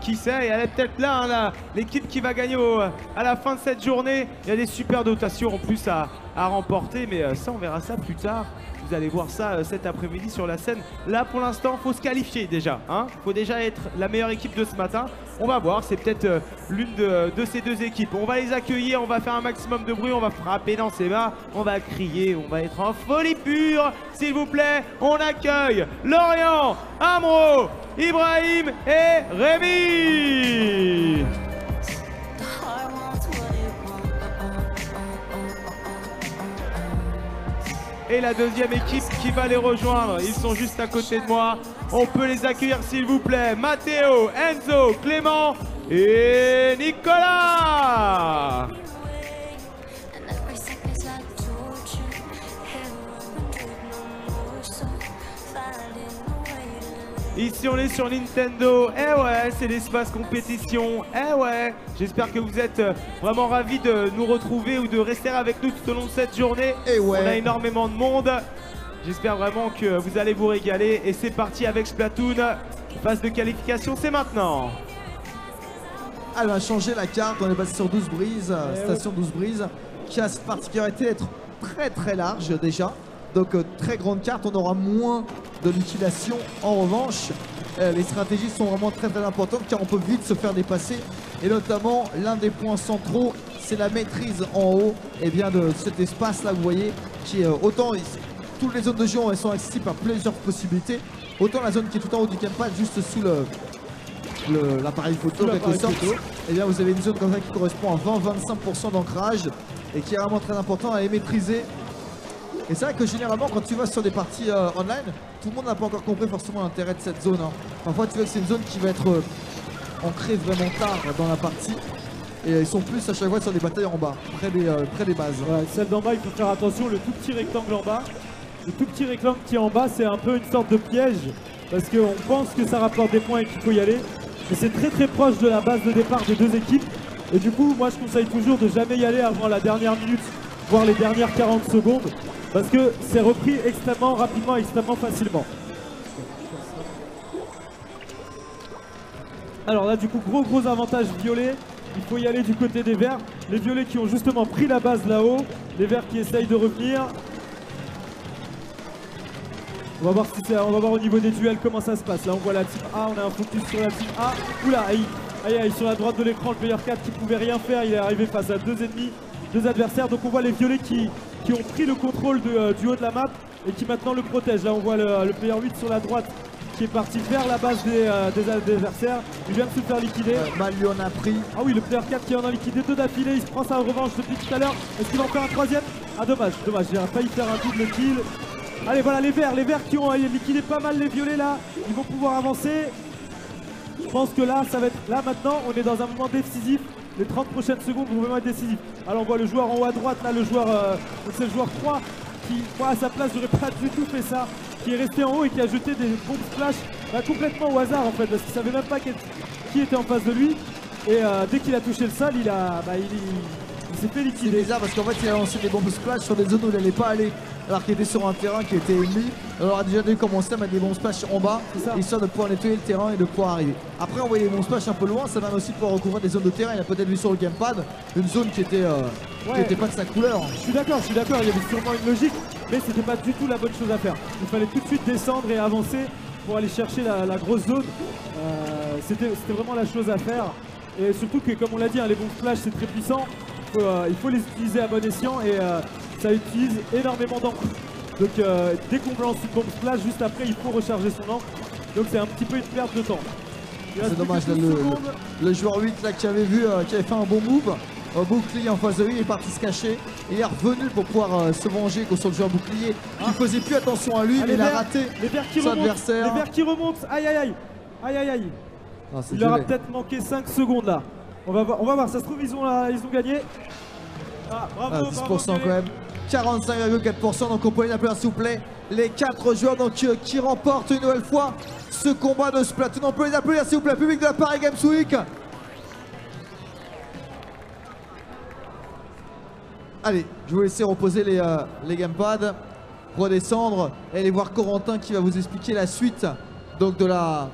qui sait, elle est peut-être là, hein, l'équipe qui va gagner à la fin de cette journée. Il y a des super dotations en plus à remporter, mais ça on verra ça plus tard. Vous allez voir ça cet après-midi sur la scène. Là pour l'instant, il faut se qualifier déjà. Il faut déjà être la meilleure équipe de ce matin. On va voir, c'est peut-être l'une de ces deux équipes. On va les accueillir, on va faire un maximum de bruit, on va frapper dans ses mains, on va crier, on va être en folie pure. S'il vous plaît, on accueille Lorient, Amro, Ibrahim et Rémi. Et la deuxième équipe qui va les rejoindre, ils sont juste à côté de moi. On peut les accueillir s'il vous plaît. Matteo, Enzo, Clément et Nicolas. Ici on est sur Nintendo, eh ouais, c'est l'espace compétition, eh ouais. J'espère que vous êtes vraiment ravis de nous retrouver ou de rester avec nous tout au long de cette journée. Eh ouais. On a énormément de monde, j'espère vraiment que vous allez vous régaler. Et c'est parti avec Splatoon, phase de qualification, c'est maintenant. Elle va changer la carte, on est passé sur 12 brises, station 12 brises, qui a cette particularité d'être très large déjà. Donc très grande carte, on aura moins de liquidation. En revanche, les stratégies sont vraiment très importantes car on peut vite se faire dépasser. Et notamment, l'un des points centraux, c'est la maîtrise en haut de cet espace là, vous voyez, qui est autant, toutes les zones de jeu elles sont accessibles par plusieurs possibilités. Autant la zone qui est tout en haut du gamepad, juste sous l'appareil photo, quelque sorte, et bien vous avez une zone comme ça qui correspond à 20-25% d'ancrage et qui est vraiment très important à les maîtriser. Et c'est vrai que généralement quand tu vas sur des parties online, tout le monde n'a pas encore compris forcément l'intérêt de cette zone. Parfois tu vois que c'est une zone qui va être ancrée vraiment tard dans la partie. Et ils sont plus à chaque fois sur des batailles en bas, près des bases. Ouais, celle d'en bas, il faut faire attention, le tout petit rectangle en bas. Le tout petit rectangle qui est en bas, c'est un peu une sorte de piège. Parce qu'on pense que ça rapporte des points et qu'il faut y aller. Mais c'est très proche de la base de départ des deux équipes. Et du coup, moi je conseille toujours de jamais y aller avant la dernière minute, voire les dernières 40 secondes. Parce que c'est repris extrêmement rapidement, extrêmement facilement. Alors là du coup gros avantage violet. Il faut y aller du côté des verts. Les violets qui ont justement pris la base là-haut. Les verts qui essayent de revenir. On va voir au niveau des duels comment ça se passe. Là on voit la team A, on a un focus sur la team A. Oula, aïe, sur la droite de l'écran, le player 4 qui pouvait rien faire. Il est arrivé face à deux ennemis, deux adversaires. Donc on voit les violets qui ont pris le contrôle du haut de la map et qui maintenant le protègent. Là on voit le player 8 sur la droite qui est parti vers la base des adversaires. Il vient de se faire liquider. Mal lui en a pris. Ah oui, le player 4 qui en a liquidé deux d'affilée. Il se prend sa revanche depuis tout à l'heure. Est-ce qu'il va en faire un troisième? Ah dommage, il a failli faire un double kill. Allez voilà les verts qui ont liquidé pas mal les violets là. Ils vont pouvoir avancer. Je pense que là ça va être, là maintenant on est dans un moment décisif. Les 30 prochaines secondes vont vraiment être décisives. Alors on voit le joueur en haut à droite là, le joueur, c'est le joueur 3 qui, moi à sa place j'aurais pas du tout fait ça, qui est resté en haut et qui a jeté des bombes splash complètement au hasard en fait, parce qu'il savait même pas qui était en face de lui. Et dès qu'il a touché le sol, il s'est fait liquider. C'est bizarre parce qu'en fait il a lancé des bombes splash sur des zones où il n'allait pas aller, alors qu'il était sur un terrain qui était ennemi. Alors il a déjà dû commencer à mettre des bombes splash en bas, histoire de pouvoir nettoyer le terrain et de pouvoir arriver. Après envoyer des bombes splash un peu loin, ça va aussi pouvoir recouvrir des zones de terrain. Il a peut-être vu sur le gamepad une zone qui était pas de sa couleur. Je suis d'accord, il y avait sûrement une logique, mais c'était pas du tout la bonne chose à faire. Il fallait tout de suite descendre et avancer pour aller chercher la grosse zone. C'était vraiment la chose à faire. Et surtout que comme on l'a dit, les bombes splash c'est très puissant. Il faut les utiliser à bon escient et ça utilise énormément d'encre. Donc dès qu'on lance une bombe splash, juste après il faut recharger son encre. Donc c'est un petit peu une perte de temps. C'est dommage, là, le joueur 8 là, qui avait fait un bon move. Bouclier en face de lui, il est parti se cacher. Et il est revenu pour pouvoir se venger sur le joueur bouclier. Il faisait plus attention à lui, mais il a raté son adversaire. Les verts qui remontent, aïe. Non, il leur a peut-être manqué 5 secondes là. On va voir, ça se trouve ils ont gagné. Ah, bravo, 10% bravo, quand même. 45,4%, donc on peut les appeler s'il vous plaît. Les 4 joueurs donc, qui remportent une nouvelle fois ce combat de Splatoon. On peut les appeler s'il vous plaît, public de la Paris Games Week. Allez, je vais vous laisser reposer les gamepads, redescendre et aller voir Corentin qui va vous expliquer la suite donc de la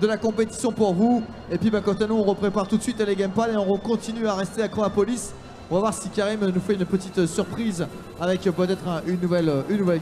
de la compétition pour vous. Et puis quant à nous, on reprépare tout de suite les gamepads et on continue à rester à Acropolis. On va voir si Karim nous fait une petite surprise avec peut-être une nouvelle carte.